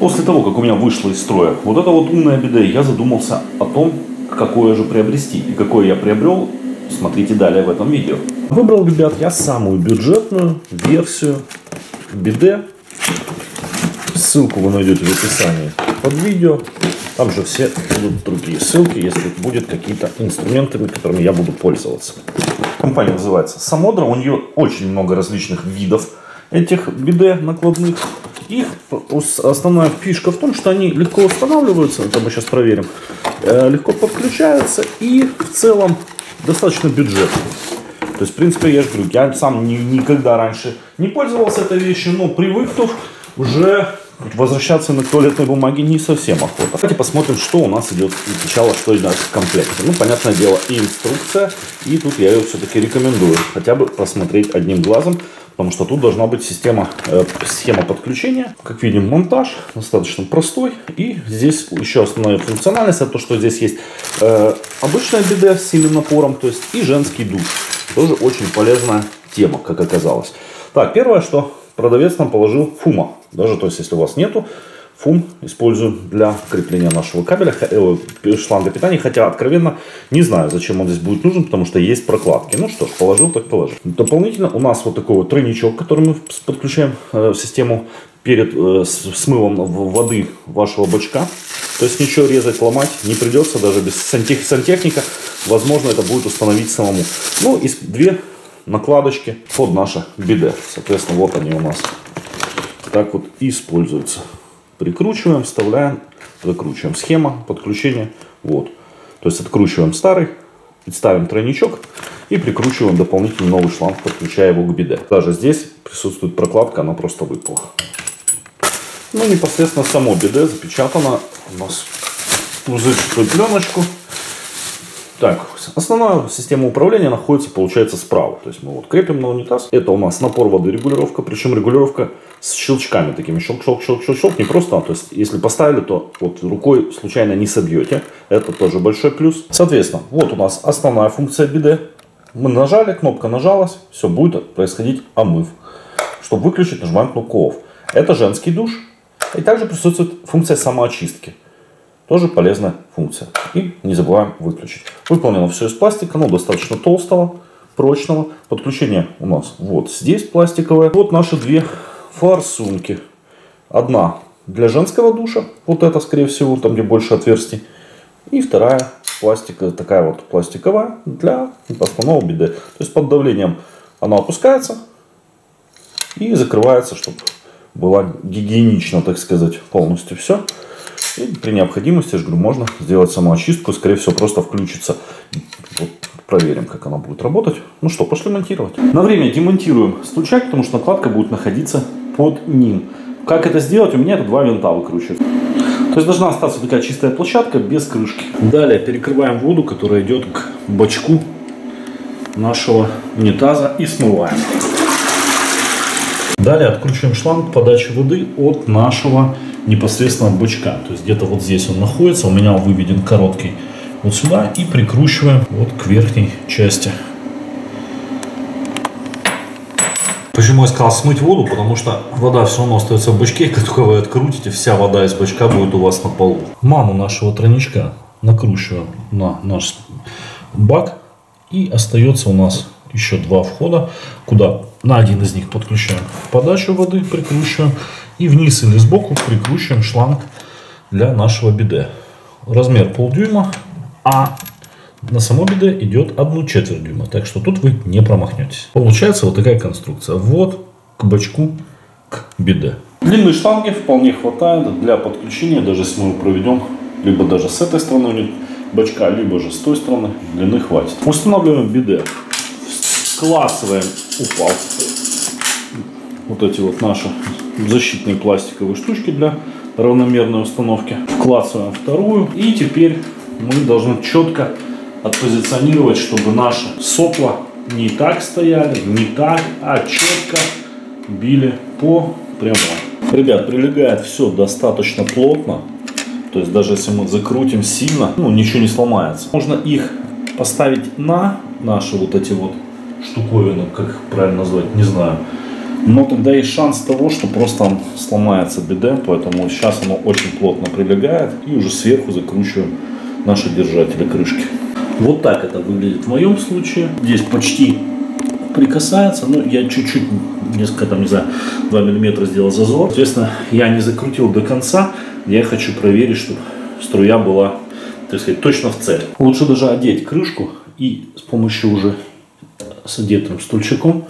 После того, как у меня вышло из строя вот это вот умное биде, я задумался о том, какое же приобрести. И какое я приобрел, смотрите далее в этом видео. Выбрал, ребят, я самую бюджетную версию биде. Ссылку вы найдете в описании под видео. Там же все будут другие ссылки, если будут какие-то инструменты, которыми я буду пользоваться. Компания называется Samodra. У нее очень много различных видов этих биде накладных. Их основная фишка в том, что они легко устанавливаются, это мы сейчас проверим, легко подключаются и в целом достаточно бюджетные. То есть, в принципе, я же говорю, я сам никогда раньше не пользовался этой вещью, но привыкнув, уже возвращаться на туалетной бумаге не совсем охота. Давайте посмотрим, что у нас идет сначала, что идет в комплекте. Ну, понятное дело, и инструкция, и тут я ее все-таки рекомендую хотя бы посмотреть одним глазом, потому что тут должна быть схема подключения. Как видим, монтаж достаточно простой. И здесь еще основная функциональность, это то, что здесь есть обычная биде с сильным напором, то есть и женский душ. Тоже очень полезная тема, как оказалось. Так, первое, что продавец нам положил фума. Даже, то есть, если у вас нету, фум использую для крепления нашего кабеля, шланга питания. Хотя, откровенно, не знаю, зачем он здесь будет нужен, потому что есть прокладки. Ну что ж, положил, так положил. Дополнительно у нас вот такой вот тройничок, который мы подключаем в систему перед смывом воды вашего бачка. То есть, ничего резать, ломать не придется, даже без сантехника. Возможно, это будет установить самому. Ну, и две накладочки под наше биде. Соответственно, вот они у нас так вот используются. Прикручиваем, вставляем, закручиваем. Схема подключения. Вот. То есть откручиваем старый, ставим тройничок и прикручиваем дополнительный новый шланг, подключая его к биде. Даже здесь присутствует прокладка, она просто выпала. Ну, непосредственно само биде запечатано у нас в пузырчатую пленочку. Так, основная система управления находится, получается, справа. То есть мы вот крепим на унитаз. Это у нас напор воды регулировка. Причем регулировка с щелчками такими. Щелк. Не просто. То есть если поставили, то вот рукой случайно не собьете. Это тоже большой плюс. Соответственно, вот у нас основная функция биде. Мы нажали, кнопка нажалась. Все, будет происходить омыв. Чтобы выключить, нажимаем кнопку OFF. Это женский душ. И также присутствует функция самоочистки. Тоже полезная функция. И не забываем выключить. Выполнено все из пластика, но достаточно толстого, прочного. Подключение у нас вот здесь пластиковое. Вот наши две форсунки. Одна для женского душа. Вот это, скорее всего, там где больше отверстий. И вторая такая вот пластиковая для основного биде. То есть под давлением она опускается и закрывается, чтобы было гигиенично, так сказать, полностью все. И при необходимости, я же говорю, можно сделать самоочистку. Скорее всего, просто включится. Вот, проверим, как она будет работать. Ну что, пошли монтировать. На время демонтируем стульчак, потому что накладка будет находиться под ним. Как это сделать? У меня это два винта выкручивают. То есть должна остаться такая чистая площадка без крышки. Далее перекрываем воду, которая идет к бачку нашего унитаза, и смываем. Далее откручиваем шланг подачи воды от нашего непосредственно бачка. То есть где-то вот здесь он находится. У меня он выведен короткий вот сюда. И прикручиваем вот к верхней части. Почему я сказал смыть воду? Потому что вода все равно остается в бачке. Как только вы открутите, вся вода из бачка будет у вас на полу. Маму нашего тройничка накручиваем на наш бак. И остается у нас еще два входа, куда на один из них подключаем подачу воды, прикручиваем. И вниз или сбоку прикручиваем шланг для нашего биде. Размер полдюйма, а на само биде идет 1/4 дюйма. Так что тут вы не промахнетесь. Получается вот такая конструкция. Вот к бачку, к биде. Длины шланги вполне хватает для подключения, даже если мы его проведем либо даже с этой стороны бачка, либо же с той стороны, длины хватит. Устанавливаем биде. Классываем упал. Вот эти вот наши защитные пластиковые штучки для равномерной установки. Вклацываем вторую. И теперь мы должны четко отпозиционировать, чтобы наши сопла не так стояли, не так, а четко били по прямой. Ребят, прилегает все достаточно плотно. То есть даже если мы закрутим сильно, ничего не сломается. Можно их поставить на наши вот эти вот штуковины, как их правильно назвать, не знаю. Но тогда есть шанс того, что просто сломается биде, поэтому сейчас оно очень плотно прилегает. И уже сверху закручиваем наши держатели крышки. Вот так это выглядит в моем случае. Здесь почти прикасается, но я чуть-чуть, несколько, там, не знаю, 2 мм сделал зазор. Соответственно, я не закрутил до конца. Я хочу проверить, чтобы струя была, так сказать, точно в цель. Лучше даже одеть крышку и с помощью уже с одетым стульчиком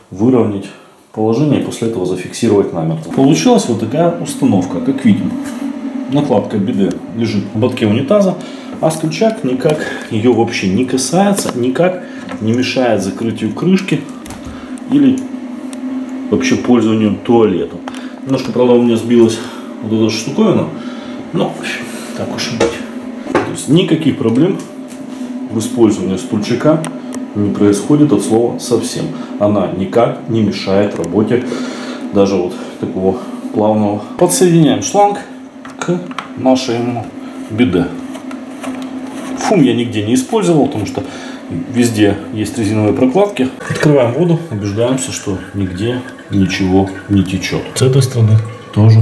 выровнять положение и после этого зафиксировать намертво. Получилась вот такая установка, как видим. Накладка биде лежит в ободке унитаза, а стульчак никак ее вообще не касается, никак не мешает закрытию крышки или вообще пользованию туалетом. Немножко, правда, у меня сбилась вот эта штуковина, но так уж и быть. То есть никаких проблем в использовании стульчика не происходит от слова совсем. Она никак не мешает работе даже вот такого плавного. Подсоединяем шланг к нашему биде. Фум я нигде не использовал, потому что везде есть резиновые прокладки. Открываем воду, убеждаемся, что нигде ничего не течет. С этой стороны тоже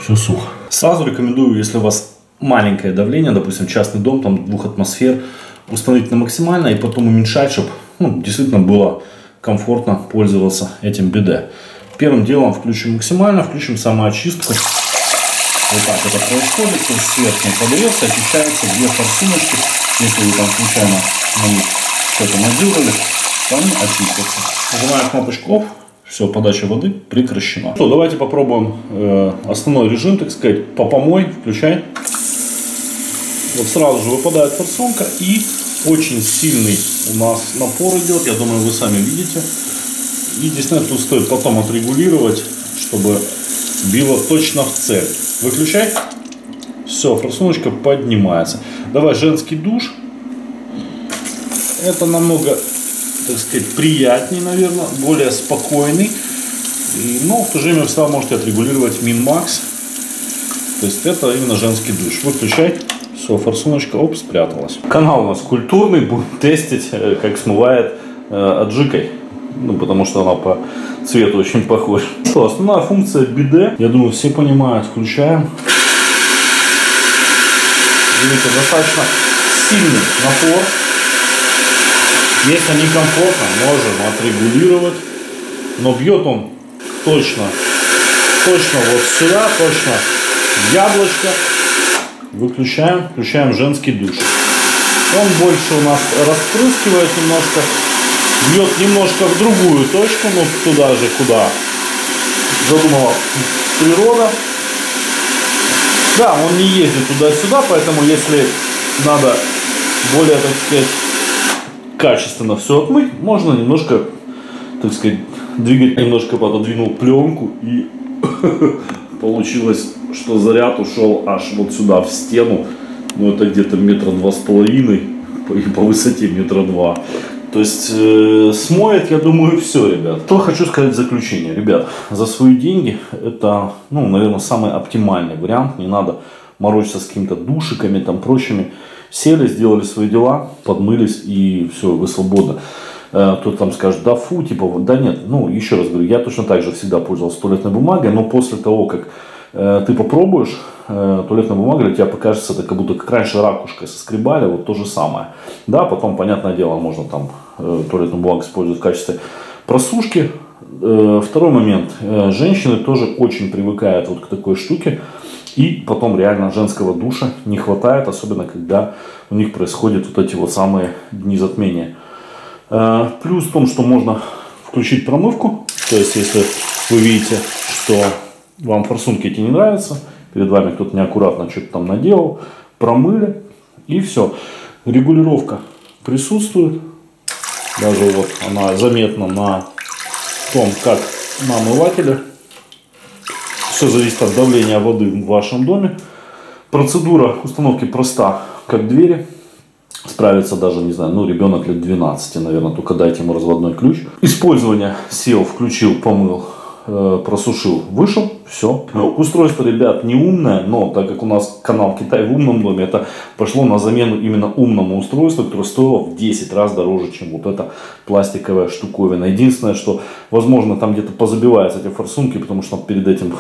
все сухо. Сразу рекомендую, если у вас маленькое давление, допустим, частный дом, там 2 атмосфер, установить на максимальное и потом уменьшать, чтобы действительно было комфортно пользоваться этим биде. Первым делом включим максимально, включим самоочистку. Вот так это происходит, то есть сверху подается, очищаются 2 форсуночки. Если вы там случайно на них что-то надюрали, то они очистятся. Нажимаем кнопочку OFF, все, подача воды прекращена. Что, давайте попробуем основной режим, так сказать, по помой, включай. Вот сразу же выпадает форсунка и очень сильный у нас напор идет, я думаю, вы сами видите. И действительно тут стоит потом отрегулировать, чтобы било точно в цель. Выключай. Все, форсуночка поднимается. Давай женский душ. Это намного, так сказать, приятнее, наверное, более спокойный. Но в то же время вы всегда можете отрегулировать min-max. То есть это именно женский душ. Выключай. Все, форсуночка, оп, спряталась. Канал у нас культурный, будем тестить, как смывает аджикой. Потому что она по цвету очень похожа. Что, основная функция биде, я думаю, все понимают. Включаем. Видите, достаточно сильный напор. Если некомфортно, можем отрегулировать. Но бьет он точно вот сюда, точно в яблочко. Выключаем, включаем женский душ. Он больше у нас распрыскивает немножко, бьет немножко в другую точку, но туда же, куда задумала природа. Да, он не ездит туда-сюда, поэтому если надо более, так сказать, качественно все отмыть, можно немножко, так сказать, двигать, немножко пододвинул пленку и получилось, что заряд ушел аж вот сюда в стену. Ну это где-то 2,5 метра и по высоте 2 метра. То есть смоет, я думаю, все, ребят. Что хочу сказать в заключение. Ребят, за свои деньги это, наверное, самый оптимальный вариант. Не надо морочиться с какими-то душиками, там прочими. Сели, сделали свои дела, подмылись и все, вы свободны. Кто-то там скажет, да фу, типа, да нет. Еще раз говорю, я точно так же всегда пользовался туалетной бумагой, но после того, как ты попробуешь, туалетная бумага для тебя покажется, это как будто как раньше ракушкой соскребали, вот то же самое. Да, потом, понятное дело, можно там туалетную бумагу использовать в качестве просушки. Второй момент. Женщины тоже очень привыкают вот к такой штуке. И потом реально женского душа не хватает, особенно когда у них происходят вот эти вот самые дни затмения. Плюс в том, что можно включить промывку. То есть, если вы видите, что вам форсунки эти не нравятся, перед вами кто-то неаккуратно что-то там наделал, промыли и все. Регулировка присутствует. Даже вот она заметна на том, как на омывателе. Все зависит от давления воды в вашем доме. Процедура установки проста, как двери. Справится даже, не знаю, ребенок лет 12, наверное, только дайте ему разводной ключ. Использование: сел, включил, помыл, просушил, вышел, все. Устройство, ребят, не умное, но так как у нас канал Китай в умном доме, это пошло на замену именно умному устройству, которое стоило в 10 раз дороже, чем вот эта пластиковая штуковина. Единственное, что, возможно, там где-то позабиваются эти форсунки, потому что перед этим,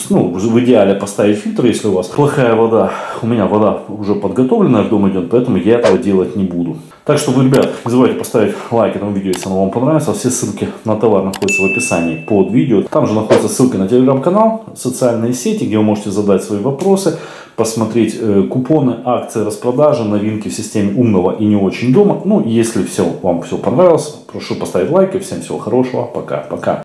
ну, в идеале поставить фильтр, если у вас плохая вода. У меня вода уже подготовленная в дом идет, поэтому я этого делать не буду. Так что вы, ребят, не забывайте поставить лайк этому видео, если оно вам понравится. Все ссылки на товар находятся в описании под видео. Там же находится ссылка на телеграм-канал, социальные сети, где вы можете задать свои вопросы, посмотреть купоны, акции, распродажи, новинки в системе умного и не очень дома. Ну, если вам все понравилось, прошу поставить лайк и всем всего хорошего. Пока-пока.